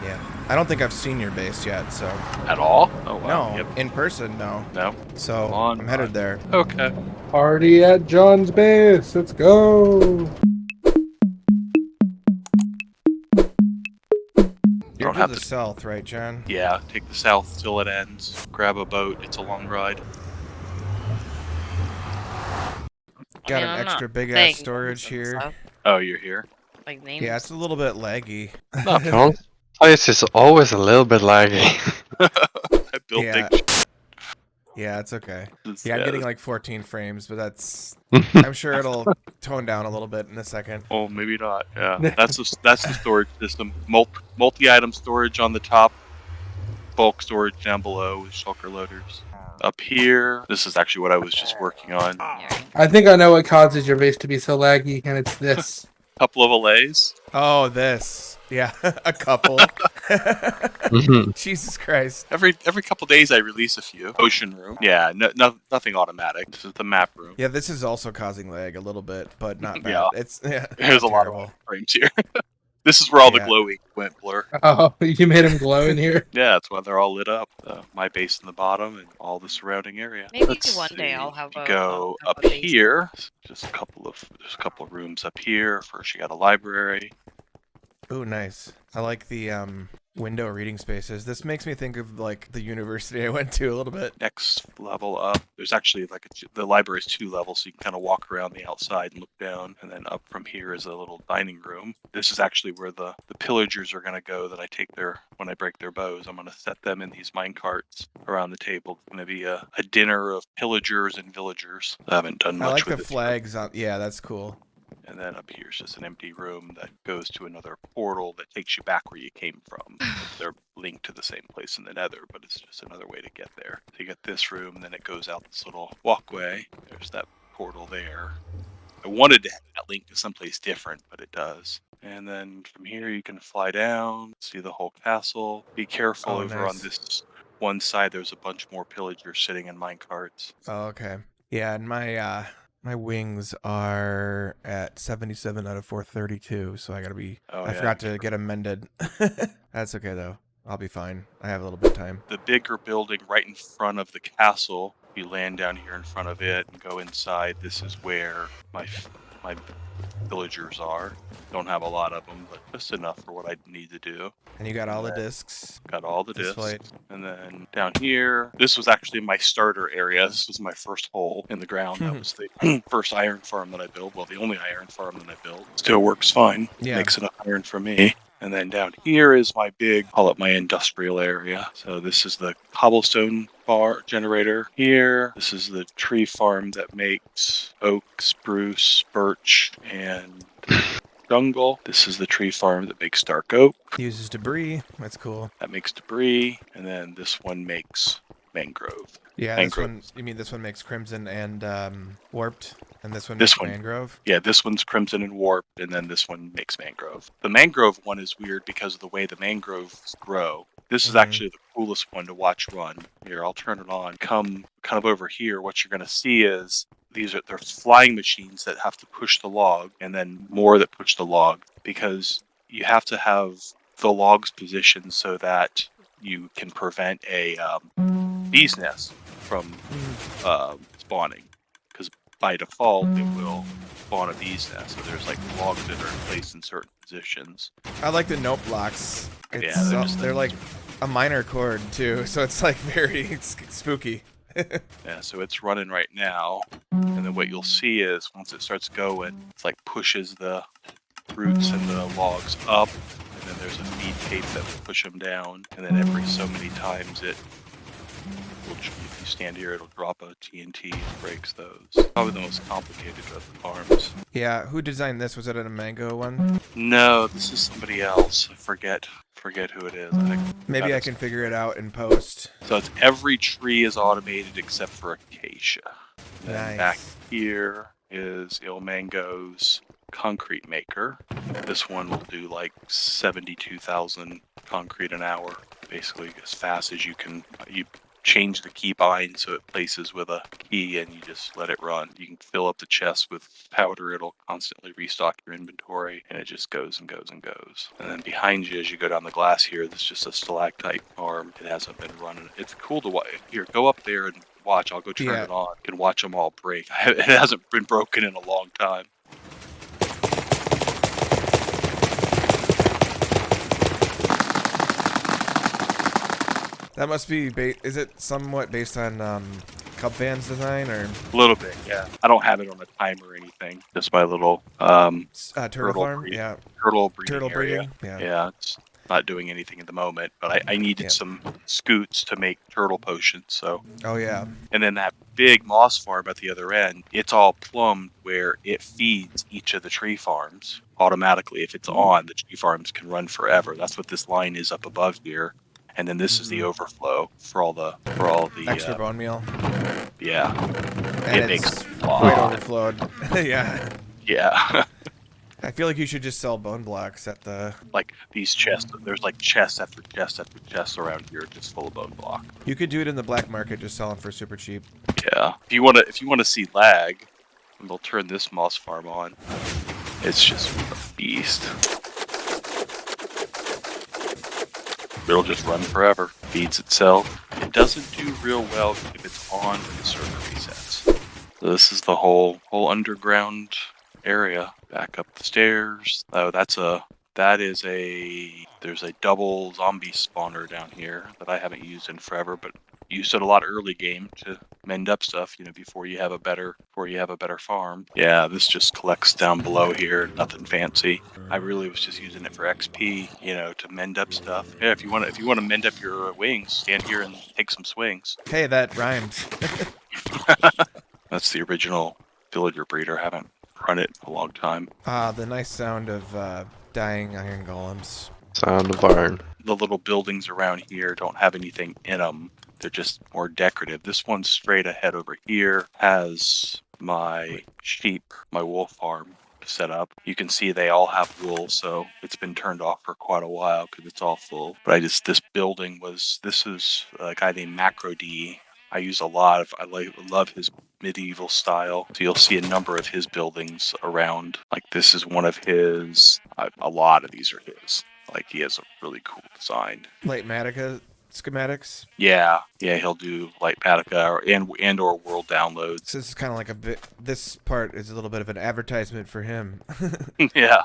Yeah. I don't think I've seen your base yet, so... At all? Oh, wow. No, Yep. in person, no. No? So, Come on. I'm headed there. Okay. Party at John's base. Let's go. You're Don't to have the to. south, right, John? Yeah, take the south till it ends. Grab a boat. It's a long ride. Got I'm an not extra big-ass saying storage names and here. stuff, Oh, you're here? like names. Yeah, it's a little bit laggy. No. John's place is always a little bit laggy. I built Yeah. big. Yeah, it's okay. It's- Yeah, I'm getting it's- like 14 frames, but that's... I'm sure it'll tone down a little bit in a second. Oh, maybe not. Yeah, that's the storage system. Multi-item storage on the top, bulk storage down below with shulker loaders. Up here, this is actually what I was just working on. Yeah. I think I know what causes your base to be so laggy, and it's this. Couple of allays. Oh, this. Yeah, a couple. Jesus Christ. Every couple days I release a few. Ocean room. Yeah, nothing automatic. This is the map room. Yeah, this is also causing lag a little bit, but not bad. Yeah. It's There's a lot terrible. of frames here. This is where all the Yeah. glowing went blur. Oh, you made him glow in here. Yeah, that's why they're all lit up. My base in the bottom and all the surrounding area. Maybe Let's one day see. I'll have You a- go I'll have up a base. here. There's a couple of rooms up here. First, you got a library. Ooh, nice. I like the window reading spaces. This makes me think of like the university I went to a little bit. Next level up, there's actually like the library is 2 levels, so you can kind of walk around the outside and look down. And then up from here is a little dining room. This is actually where the pillagers are going to go that I take when I break their bows. I'm going to set them in these mine carts around the table. It's going to be a dinner of pillagers and villagers. I haven't done much I like with the it. flags on. Yeah, that's cool. And then up here is just an empty room that goes to another portal that takes you back where you came from. They're linked to the same place in the nether, but it's just another way to get there. So you get this room, and then it goes out this little walkway. There's that portal there. I wanted to have that link to someplace different, but it does. And then from here you can fly down, see the whole castle. Be careful Oh, over on nice. this one side, there's a bunch more pillagers sitting in minecarts. Oh, okay. Yeah, and my wings are at 77 out of 432, so I gotta be. Oh, I yeah. forgot to get them mended. That's okay though. I'll be fine. I have a little bit of time. The bigger building right in front of the castle, you land down here in front of it and go inside. This is where my villagers are. Don't have a lot of them, but just enough for what I need to do. And you got all the discs. Got all the discs. displayed. And then down here, this was actually my starter area. This was my first hole in the ground. That was the first iron farm that I built. Well, the only iron farm that I built. Still works fine. Yeah. Makes enough iron for me. And then down here is my call it my industrial area. So this is the cobblestone bar generator here. This is the tree farm that makes oak, spruce, birch, and jungle. This is the tree farm that makes dark oak. Uses debris. That's cool. That makes debris. And then this one makes mangrove. Yeah, Mangrove. this one. You mean this one makes crimson and warped, and this one This makes one. mangrove. Yeah, this one's crimson and warped, and then this one makes mangrove. The mangrove one is weird because of the way the mangroves grow. This is Mhm. actually the coolest one to watch run. Here, I'll turn it on. Come kind of over here. What you're going to see is they're flying machines that have to push the log, and then more that push the log, because you have to have the logs positioned so that you can prevent a bee's nest from spawning. Because by default, it will spawn a bee's nest. So there's like logs that are placed in certain positions. I like the note blocks. It's, they're they're like a minor chord too, so it's like very spooky. Yeah, so it's running right now. And then what you'll see is once it starts going, it's like pushes the roots and the logs up. And then there's a feed tape that will push them down. And then every so many times if you stand here, it'll drop a TNT and breaks those. Probably the most complicated of the farms. Yeah, who designed this? Was it a mango one? No, this is somebody else. I forget who it is. I think Maybe I can figure it out in post. So it's every tree is automated except for acacia. Then Nice. back here is Ilmango's concrete maker. This one will do like 72,000 concrete an hour, basically as fast as you change the key bind so it places with a key, and you just let it run. You can fill up the chest with powder. It'll constantly restock your inventory, and it just goes and goes and goes. And then behind you, as you go down the glass here, there's just a stalactite farm. It hasn't been running. It's cool to watch. Here, go up there and watch. I'll go turn it on. You can watch them all break. It hasn't been broken in a long time. That must be, is it somewhat based on Cub Van's design, or? A little bit, yeah. I don't have it on a timer or anything. Just my little turtle farm? breeding, Yeah. turtle breeding Turtle area. breeding? Yeah, it's not doing anything at the moment, but I needed some scoots to make turtle potions, so. Oh, yeah. And then that big moss farm at the other end, it's all plumbed where it feeds each of the tree farms automatically. If it's on, the tree farms can run forever. That's what this line is up above here. And then this is the overflow for all the extra bone meal. Yeah, And it makes quite overflowed. Yeah. Yeah. I feel like you should just sell bone blocks at the. Like these chests. There's like chests after chests after chests around here, just full of bone block. You could do it in the black market, just sell them for super cheap. Yeah. If you wanna see lag, we'll turn this moss farm on. It's just a beast. It'll just run forever. Feeds itself. It doesn't do real well if it's on when the server resets. So this is the whole underground area. Back up the stairs. Oh, there's a double zombie spawner down here that I haven't used in forever, but used it a lot early game to mend up stuff, before you have a better farm. Yeah, this just collects down below here, nothing fancy. I really was just using it for XP, to mend up stuff. Yeah, if you want to mend up your wings, stand here and take some swings. Hey, that rhymes. That's the original villager breeder. Haven't run it in a long time. The nice sound of dying iron golems. Sound of iron. The little buildings around here don't have anything in them. They're just more decorative. This one straight ahead over here has my sheep, my wool farm set up. You can see they all have wool, so it's been turned off for quite a while because it's all full. But this is a guy named MacLeod. I use a lot of, love his medieval style. So you'll see a number of his buildings around. Like this is one of his, a lot of these are his. Like he has a really cool design. Late Matica schematics. Yeah, he'll do Light Patica and or world downloads. So this is kind of like this part is a little bit of an advertisement for him. Yeah,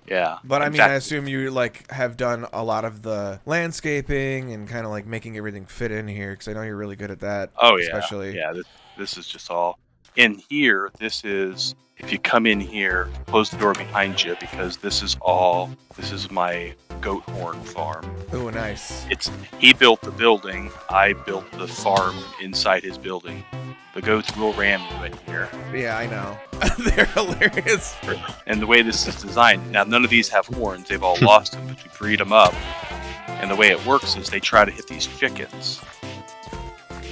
yeah. But I mean, I assume you have done a lot of the landscaping and kind of like making everything fit in here, because I know you're really good at that. Oh yeah, especially. Yeah. This is just all in here. This is, if you come in here, close the door behind you, because this is my goat horn farm. Oh, nice. He built the building. I built the farm inside his building. The goats will ram you in here. Yeah, I know. They're hilarious. And the way this is designed, now none of these have horns. They've all lost them, but you breed them up. And the way it works is they try to hit these chickens.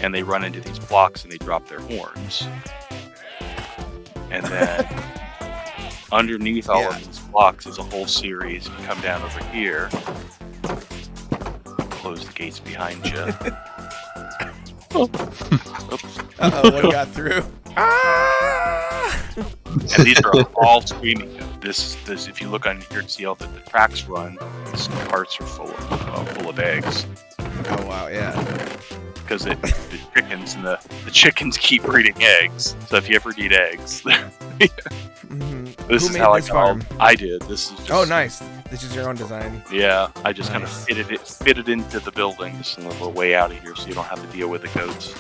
And they run into these blocks and they drop their horns. And then underneath all of these blocks is a whole series. You come down over here, close the gates behind you. Oops. Uh-oh, what got through? Ah! And these are all screaming. This if you look on here to see how the tracks run, these carts are full of eggs. Oh wow, yeah. Because the chickens and the chickens keep breeding eggs. So if you ever need eggs, this is how I farm. I did. This is just, oh nice. This is your own design. Yeah, I just kind of fitted into the building, just a little way out of here, so you don't have to deal with the goats.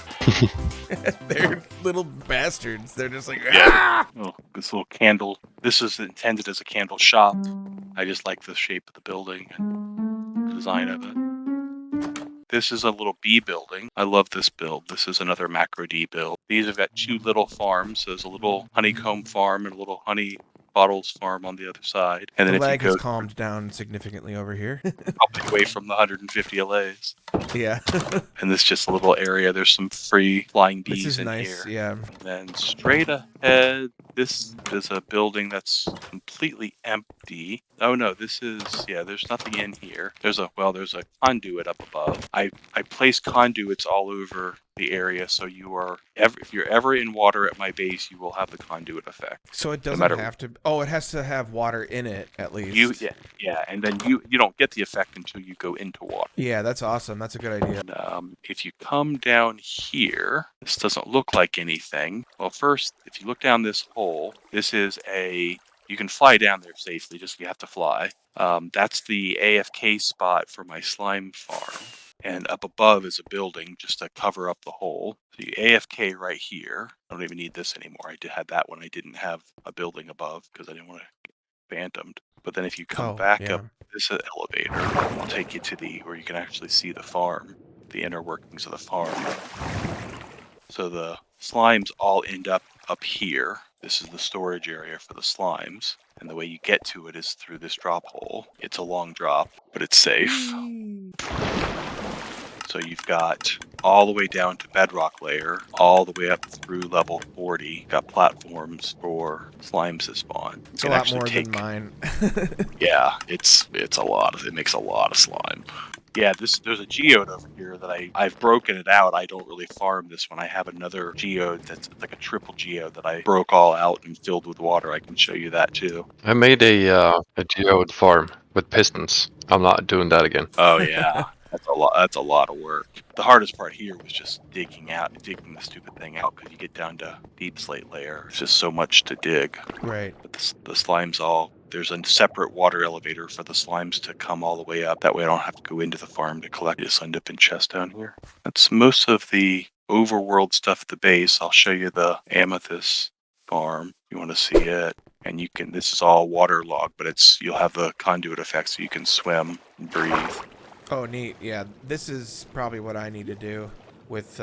They're little bastards. They're just like, yeah. Oh, this little candle. This is intended as a candle shop. I just like the shape of the building and the design of it. This is a little bee building. I love this build. This is another MacLeod build. These have got two little farms. There's a little honeycomb farm and a little honey bottles farm on the other side. And then the if lag you go has calmed down significantly over here. I'll be away from the 150 allays. Yeah. And this is just a little area. There's some free flying This bees is in nice. here. Yeah. And then straight ahead, this is a building that's completely empty. Oh no, this is, yeah, there's nothing in here. There's a conduit up above. I place conduits all over the area, so if you're ever in water at my base, you will have the conduit effect. So it No doesn't matter have to. Oh, it has to have water in it at least. yeah, and then you don't get the effect until you go into water. Yeah, that's awesome. That's a good idea. And, if you come down here, this doesn't look like anything. Well, first, if you look down this hole, you can fly down there safely, just you have to fly. That's the AFK spot for my slime farm. And up above is a building just to cover up the hole. So you AFK right here. I don't even need this anymore. I had that when I didn't have a building above because I didn't want to get phantomed. But then if you come back up this elevator, will take you to where you can actually see the farm, the inner workings of the farm. So the slimes all end up here. This is the storage area for the slimes. And the way you get to it is through this drop hole. It's a long drop, but it's safe. So you've got all the way down to bedrock layer, all the way up through level 40. Got platforms for slimes to spawn. It's a lot more than mine. Yeah, it's a lot. It makes a lot of slime. Yeah, there's a geode over here that I've broken it out. I don't really farm this one. I have another geode that's like a triple geode that I broke all out and filled with water. I can show you that too. I made a geode farm with pistons. I'm not doing that again. Oh yeah. That's a lot of work. The hardest part here was just digging the stupid thing out because you get down to deep slate layer. It's just so much to dig. Right. But the slimes there's a separate water elevator for the slimes to come all the way up. That way I don't have to go into the farm to collect. Just end up in chests down here. That's most of the overworld stuff at the base. I'll show you the amethyst farm. You want to see it. And this is all waterlogged, but you'll have the conduit effect so you can swim and breathe. Oh, neat. Yeah, this is probably what I need to do with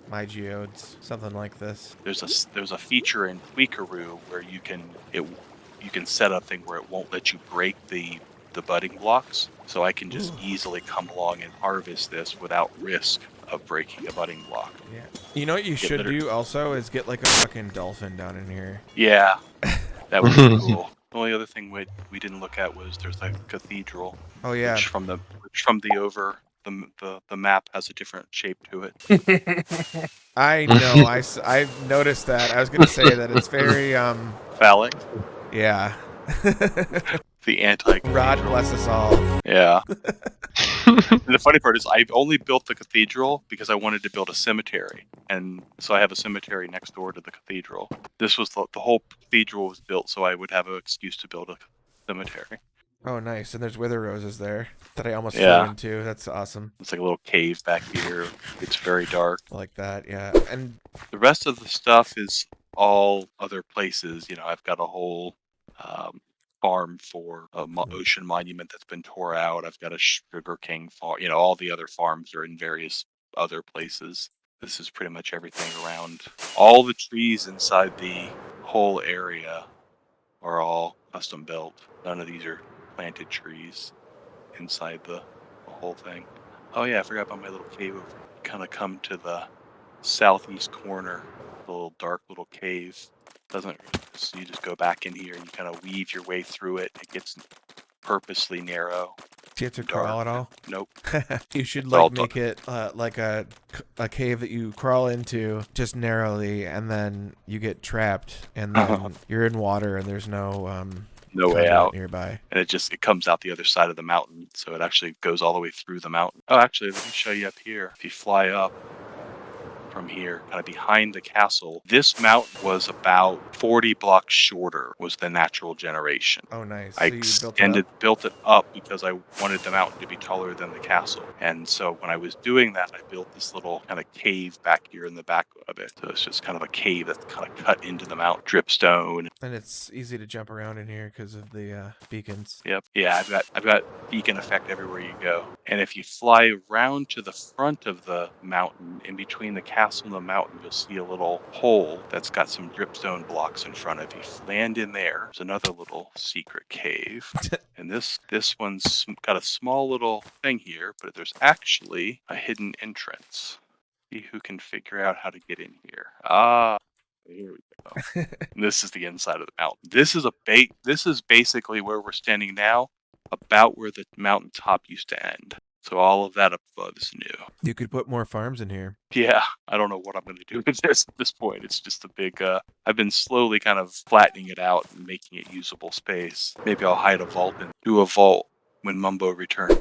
my geodes. Something like this. There's a feature in Tweakaroo where you can set a thing where it won't let you break the budding blocks. So I can just easily come along and harvest this without risk of breaking a budding block. Yeah. You know what you should do also is get like a fucking dolphin down in here. Yeah, that would be cool. The only other thing we didn't look at was there's like a cathedral. Oh yeah. Which from the map has a different shape to it. I know. I noticed that. I was gonna say that it's very phallic. Yeah. The anti. God bless us all. Yeah. And the funny part is I only built the cathedral because I wanted to build a cemetery. And so I have a cemetery next door to the cathedral. This was the whole cathedral was built so I would have an excuse to build a cemetery. Oh, nice. And there's wither roses there that I almost flew into. That's awesome. It's like a little cave back here. It's very dark. Like that, yeah. And the rest of the stuff is all other places. You know, I've got a whole farm for an ocean monument that's been tore out. I've got a Sugar King farm. You know, all the other farms are in various other places. This is pretty much everything around. All the trees inside the whole area are all custom built. None of these are planted trees inside the whole thing. Oh yeah, I forgot about my little cave. Kind of come to the southeast corner, the little dark little cave. So you just go back in here and you kind of weave your way through it. It gets purposely narrow. Do you have to crawl at all? Nope. You should like make it like a cave that you crawl into just narrowly, and then you get trapped, and then you're in water, and there's no way out nearby. And it comes out the other side of the mountain, so it actually goes all the way through the mountain. Oh, actually, let me show you up here. If you fly up from here, kind of behind the castle, this mountain was about 40 blocks shorter, was the natural generation. Oh, nice. I built it up because I wanted the mountain to be taller than the castle. And so when I was doing that, I built this little kind of cave back here in the back of it. So it's just kind of a cave that's kind of cut into the mountain, dripstone. And it's easy to jump around in here because of the beacons. Yep. Yeah, I've got beacon effect everywhere you go. And if you fly around to the front of the mountain in between the castle castle in the mountain, you'll see a little hole that's got some dripstone blocks in front of you. Land in there. There's another little secret cave. And this one's got a small little thing here, but there's actually a hidden entrance. See who can figure out how to get in here. Ah, here we go. This is the inside of the mountain. This is basically where we're standing now, about where the mountain top used to end. So all of that up above is new. You could put more farms in here. Yeah, I don't know what I'm going to do with this at this point. It's just a big, I've been slowly kind of flattening it out and making it usable space. Maybe I'll hide a vault and do a vault when Mumbo returns.